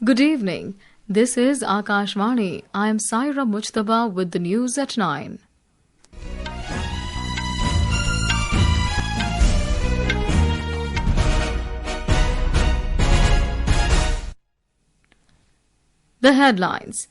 Good evening. This is Akashvani. I am Saira Mujtaba with the news at 9. The headlines.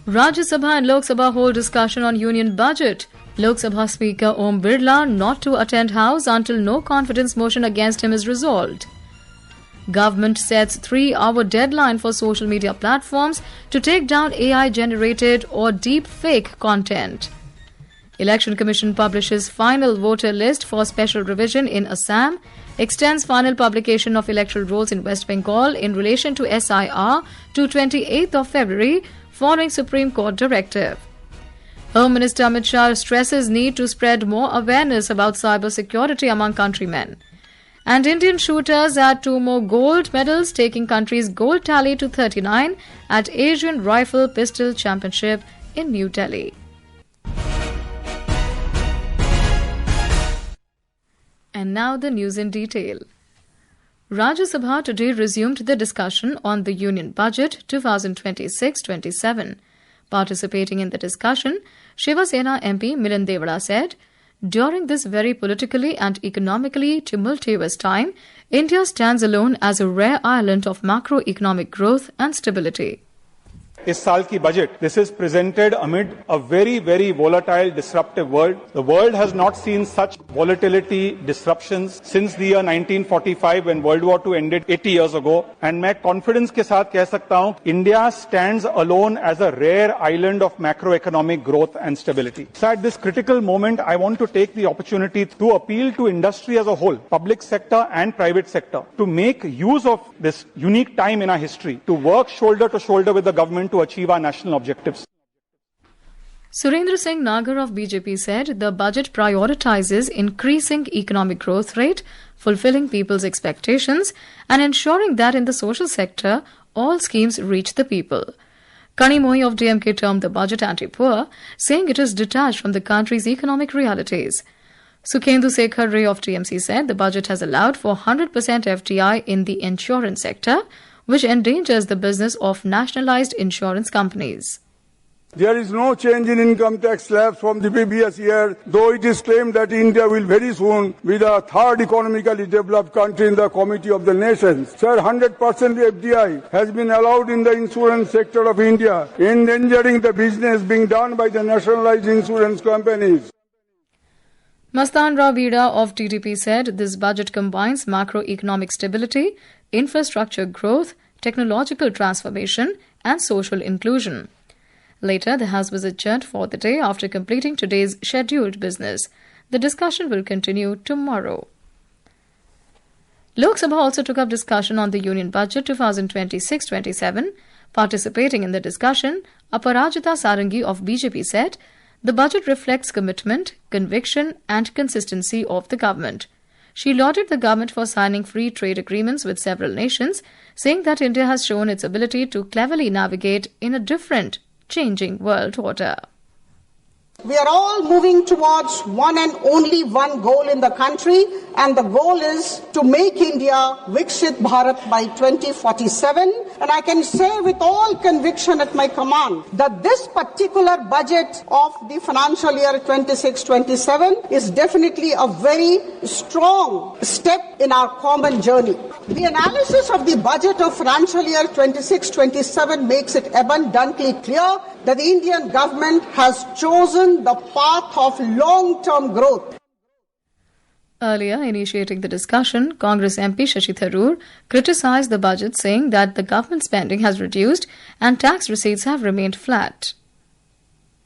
Rajya Sabha and Lok Sabha hold discussion on union budget. Lok Sabha Speaker Om Birla not to attend House until no confidence motion against him is resolved. Government sets 3-hour deadline for social media platforms to take down AI-generated or deepfake content. Election Commission publishes final voter list for special revision in Assam, extends final publication of electoral rolls in West Bengal in relation to SIR to 28th of February following Supreme Court directive. Home Minister Amit Shah stresses need to spread more awareness about cyber security among countrymen. And Indian shooters add 2 more gold medals, taking country's gold tally to 39 at Asian Rifle Pistol Championship in New Delhi. And now the news in detail. Rajya Sabha today resumed the discussion on the Union Budget 2026-27. Participating in the discussion, Shiva Sena MP Milind Devada said, "During this very politically and economically tumultuous time, India stands alone as a rare island of macroeconomic growth and stability." इस साल की budget this is presented amid a very volatile disruptive world. The world has not seen such volatility disruptions since the year 1945 when World War II ended 80 years ago, and मैं confidence के साथ कह सकता हूं India stands alone as a rare island of macroeconomic growth and stability. So at this critical moment I want to take the opportunity to appeal to industry as a whole, public sector and private sector, to make use of this unique time in our history to work shoulder to shoulder with the government to achieve our national objectives. Surendra Singh Nagar of BJP said the budget prioritizes increasing economic growth rate, fulfilling people's expectations, and ensuring that in the social sector, all schemes reach the people. Kani Mohi of DMK termed the budget anti-poor, saying it is detached from the country's economic realities. Sukhendu Sekhar Ray of TMC said the budget has allowed for 100% FDI in the insurance sector, which endangers the business of nationalized insurance companies. There is no change in income tax slabs from the previous year, though it is claimed that India will very soon be the third economically developed country in the Committee of the Nations. Sir, 100% FDI has been allowed in the insurance sector of India, endangering the business being done by the nationalized insurance companies. Mastan Rao Bida of TDP said this budget combines macroeconomic stability, infrastructure growth, technological transformation, and social inclusion. Later, the House was adjourned for the day after completing today's scheduled business. The discussion will continue tomorrow. Lok Sabha also took up discussion on the Union Budget 2026-27. Participating in the discussion, Aparajita Sarangi of BJP said, the budget reflects commitment, conviction, and consistency of the government. She lauded the government for signing free trade agreements with several nations, saying that India has shown its ability to cleverly navigate in a different, changing world order. We are all moving towards one and only one goal in the country, and the goal is to make India Viksit Bharat by 2047. And I can say with all conviction at my command that this particular budget of the financial year 26-27 is definitely a very strong step in our common journey. The analysis of the budget of financial year 26-27 makes it abundantly clear that the Indian government has chosen the path of long-term growth. Earlier, initiating the discussion, Congress MP Shashi Tharoor criticized the budget, saying that the government spending has reduced and tax receipts have remained flat.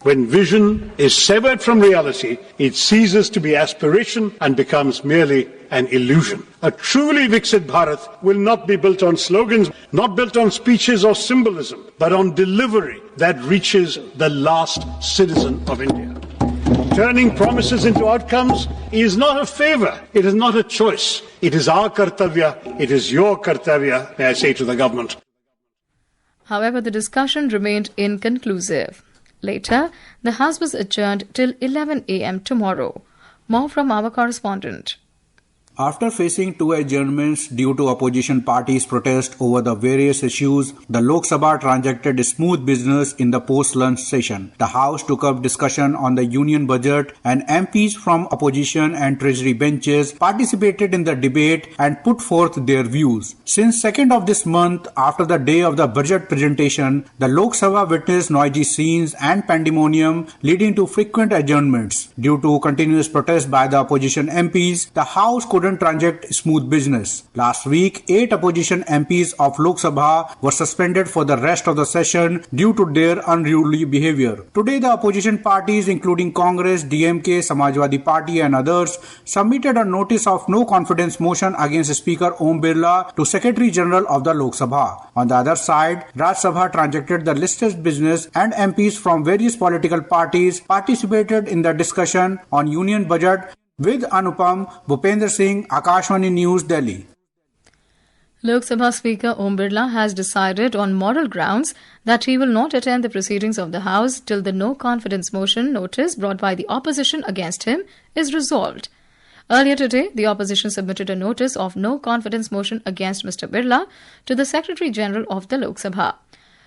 When vision is severed from reality, it ceases to be aspiration and becomes merely an illusion. A truly Viksit Bharat will not be built on slogans, not built on speeches or symbolism, but on delivery that reaches the last citizen of India. Turning promises into outcomes is not a favor, it is not a choice. It is our kartavya, it is your kartavya, may I say to the government. However, the discussion remained inconclusive. Later, the House was adjourned till 11 a.m. tomorrow. More from our correspondent. After facing two adjournments due to opposition parties' protest over the various issues, the Lok Sabha transacted smooth business in the post-lunch session. The House took up discussion on the union budget and MPs from opposition and treasury benches participated in the debate and put forth their views. Since 2nd of this month, after the day of the budget presentation, the Lok Sabha witnessed noisy scenes and pandemonium leading to frequent adjournments. Due to continuous protest by the opposition MPs, the House couldn't transact smooth business. Last week, 8 opposition MPs of Lok Sabha were suspended for the rest of the session due to their unruly behavior. Today, the opposition parties including Congress, DMK, Samajwadi Party and others submitted a notice of no confidence motion against Speaker Om Birla to Secretary General of the Lok Sabha. On the other side, Rajya Sabha transacted the listed business and MPs from various political parties participated in the discussion on union budget. With Anupam, Bhupender Singh, Akashvani News, Delhi. Lok Sabha Speaker Om Birla has decided on moral grounds that he will not attend the proceedings of the House till the no confidence motion notice brought by the opposition against him is resolved. Earlier today, the opposition submitted a notice of no confidence motion against Mr. Birla to the Secretary General of the Lok Sabha.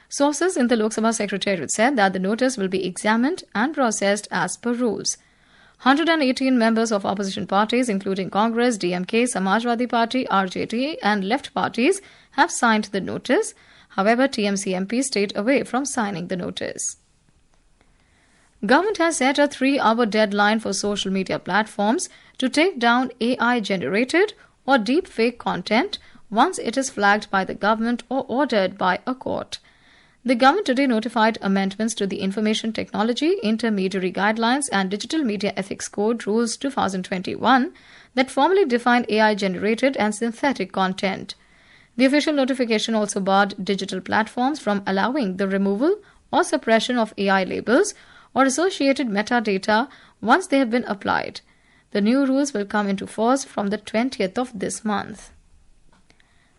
Sources in the Lok Sabha Secretariat said that the notice will be examined and processed as per rules. 118 members of opposition parties including Congress, DMK, Samajwadi Party, RJD and left parties have signed the notice. However, TMC MPs stayed away from signing the notice. Govt has set a 3-hour deadline for social media platforms to take down AI-generated or deepfake content once it is flagged by the government or ordered by a court. The government today notified amendments to the Information Technology, Intermediary Guidelines and Digital Media Ethics Code Rules 2021 that formally define AI-generated and synthetic content. The official notification also barred digital platforms from allowing the removal or suppression of AI labels or associated metadata once they have been applied. The new rules will come into force from the 20th of this month.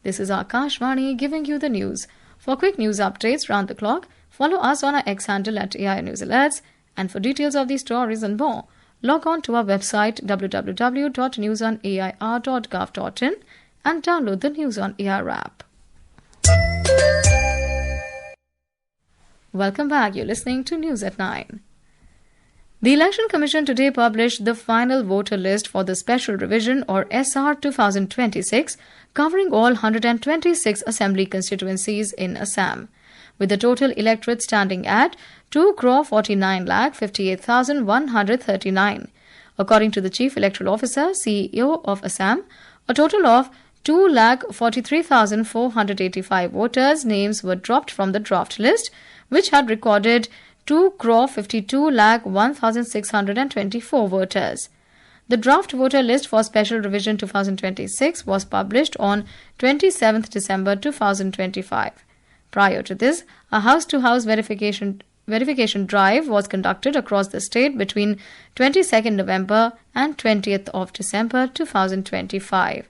This is Akashvani giving you the news. For quick news updates round the clock, follow us on our X handle at AI News Alerts, and for details of these stories and more, log on to our website www.newsonair.gov.in and download the News on Air app. Welcome back. You're listening to News at 9. The Election Commission today published the final voter list for the Special Revision or SR 2026, covering all 126 assembly constituencies in Assam, with the total electorate standing at 2,49,58,139. According to the Chief Electoral Officer, CEO of Assam, a total of 2,43,485 voters' names were dropped from the draft list, which had recorded 2,52,01,624 voters. The draft voter list for Special Revision 2026 was published on 27th December 2025. Prior to this, a house-to-house verification drive was conducted across the state between 22nd November and 20th of December 2025.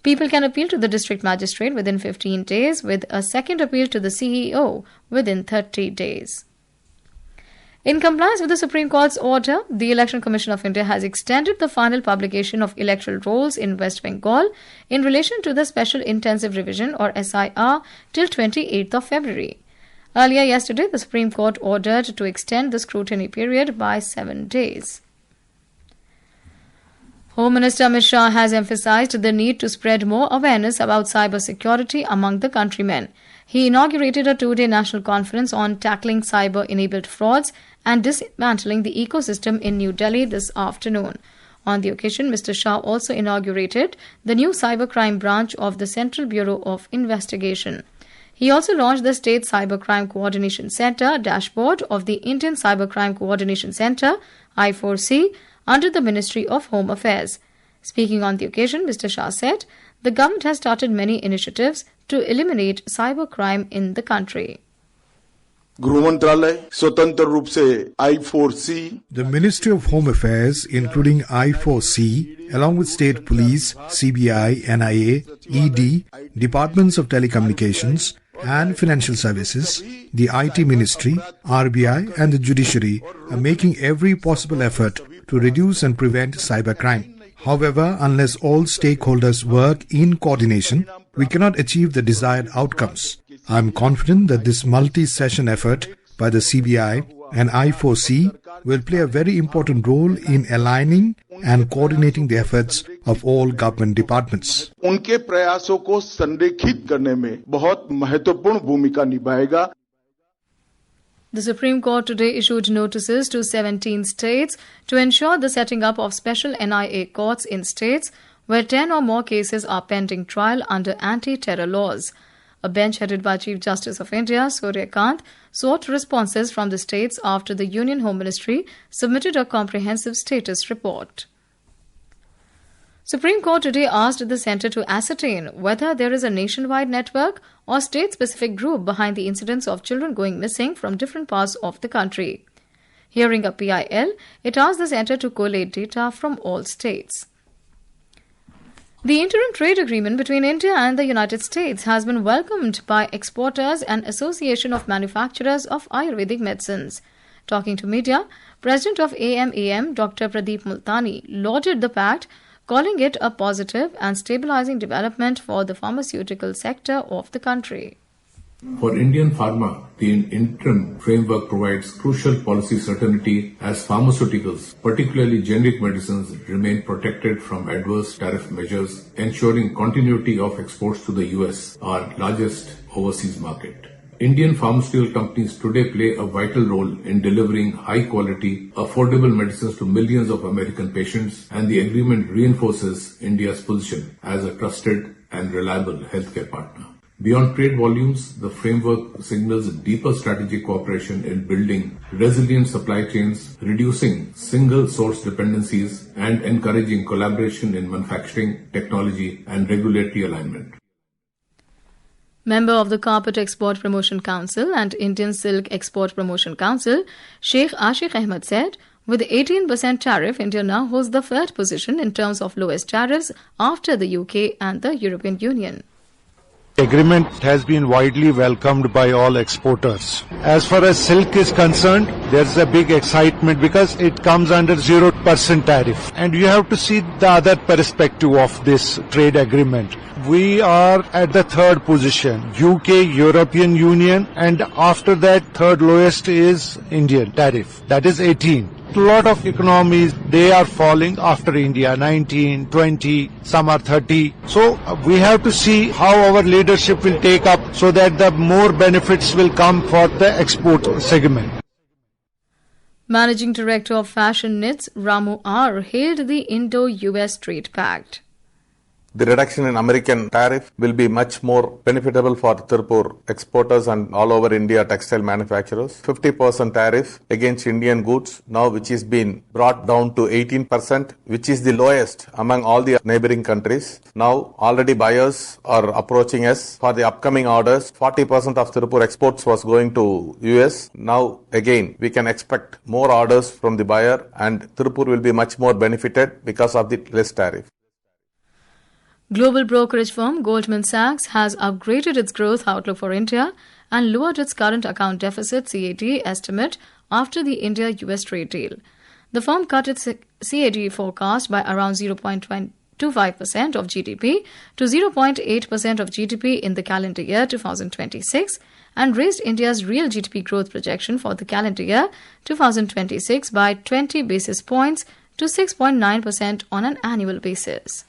People can appeal to the district magistrate within 15 days, with a second appeal to the CEO within 30 days. In compliance with the Supreme Court's order, the Election Commission of India has extended the final publication of electoral rolls in West Bengal in relation to the Special Intensive Revision or SIR till 28th of February. Earlier yesterday, the Supreme Court ordered to extend the scrutiny period by 7 days. Home Minister Amit Shah has emphasized the need to spread more awareness about cybersecurity among the countrymen. He inaugurated a 2-day national conference on tackling cyber-enabled frauds and dismantling the ecosystem in New Delhi this afternoon. On the occasion, Mr. Shah also inaugurated the new cybercrime branch of the Central Bureau of Investigation. He also launched the State Cybercrime Coordination Center dashboard of the Indian Cybercrime Coordination Center, I4C, under the Ministry of Home Affairs. Speaking on the occasion, Mr. Shah said, the government has started many initiatives to eliminate cybercrime in the country. The Ministry of Home Affairs, including I4C, along with State Police, CBI, NIA, ED, Departments of Telecommunications and Financial Services, the IT Ministry, RBI and the Judiciary are making every possible effort to reduce and prevent cybercrime. However, unless all stakeholders work in coordination, we cannot achieve the desired outcomes. I am confident that this multi-session effort by the CBI and I4C will play a very important role in aligning and coordinating the efforts of all government departments. उनके प्रयासों को संरेखित करने में बहुत महत्वपूर्ण भूमिका निभाएगा. The Supreme Court today issued notices to 17 states to ensure the setting up of special NIA courts in states where 10 or more cases are pending trial under anti-terror laws. A bench headed by Chief Justice of India, Surya Kant, sought responses from the states after the Union Home Ministry submitted a comprehensive status report. Supreme Court today asked the centre to ascertain whether there is a nationwide network or state-specific group behind the incidents of children going missing from different parts of the country. Hearing a PIL, it asked the centre to collate data from all states. The interim trade agreement between India and the United States has been welcomed by exporters and Association of Manufacturers of Ayurvedic Medicines. Talking to media, President of AMAM, Dr. Pradeep Multani, lauded the pact, calling it a positive and stabilizing development for the pharmaceutical sector of the country. For Indian pharma, the interim framework provides crucial policy certainty as pharmaceuticals, particularly generic medicines, remain protected from adverse tariff measures, ensuring continuity of exports to the US, our largest overseas market. Indian pharmaceutical companies today play a vital role in delivering high-quality, affordable medicines to millions of American patients, and the agreement reinforces India's position as a trusted and reliable healthcare partner. Beyond trade volumes, the framework signals deeper strategic cooperation in building resilient supply chains, reducing single-source dependencies, and encouraging collaboration in manufacturing, technology, and regulatory alignment. Member of the Carpet Export Promotion Council and Indian Silk Export Promotion Council, Sheikh Ashiq Ahmed said, with 18% tariff, India now holds the third position in terms of lowest tariffs after the UK and the European Union. The agreement has been widely welcomed by all exporters. As far as silk is concerned, there's a big excitement because it comes under 0% tariff. And you have to see the other perspective of this trade agreement. We are at the third position, UK, European Union, and after that third lowest is Indian tariff, that is 18. A lot of economies, they are falling after India, 19, 20, some are 30. So we have to see how our leadership will take up so that the more benefits will come for the export segment. Managing Director of Fashion Knits, Ramu R., hailed the Indo-US Trade Pact. The reduction in American tariff will be much more benefitable for Tirupur exporters and all over India textile manufacturers. 50% tariff against Indian goods, now which is been brought down to 18%, which is the lowest among all the neighboring countries. Now already buyers are approaching us for the upcoming orders. 40% of Tirupur exports was going to US. Now again, we can expect more orders from the buyer and Tirupur will be much more benefited because of the less tariff. Global brokerage firm Goldman Sachs has upgraded its growth outlook for India and lowered its current account deficit (CAD) estimate after the India-US trade deal. The firm cut its CAD forecast by around 0.25% of GDP to 0.8% of GDP in the calendar year 2026 and raised India's real GDP growth projection for the calendar year 2026 by 20 basis points to 6.9% on an annual basis.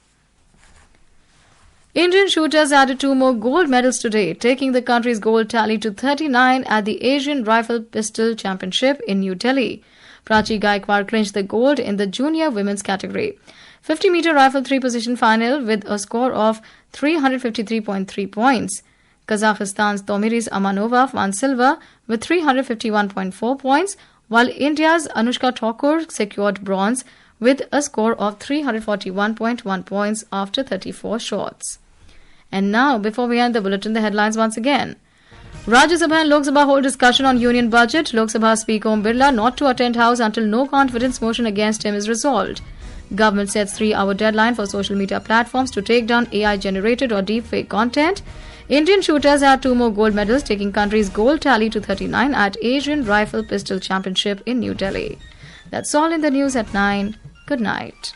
Indian shooters added 2 more gold medals today, taking the country's gold tally to 39 at the Asian Rifle Pistol Championship in New Delhi. Prachi Gaikwad clinched the gold in the junior women's category. 50-meter rifle 3-position final with a score of 353.3 points. Kazakhstan's Tomiris Amanova won silver with 351.4 points, while India's Anushka Thakur secured bronze with a score of 341.1 points after 34 shots. And now, before we end the bulletin, the headlines once again. Rajya Sabha and Lok Sabha hold discussion on union budget. Lok Sabha Speaker Om Birla not to attend House until no confidence motion against him is resolved. Government sets 3-hour deadline for social media platforms to take down AI-generated or deepfake content. Indian shooters had 2 more gold medals, taking country's gold tally to 39 at Asian Rifle Pistol Championship in New Delhi. That's all in the news at 9. Good night.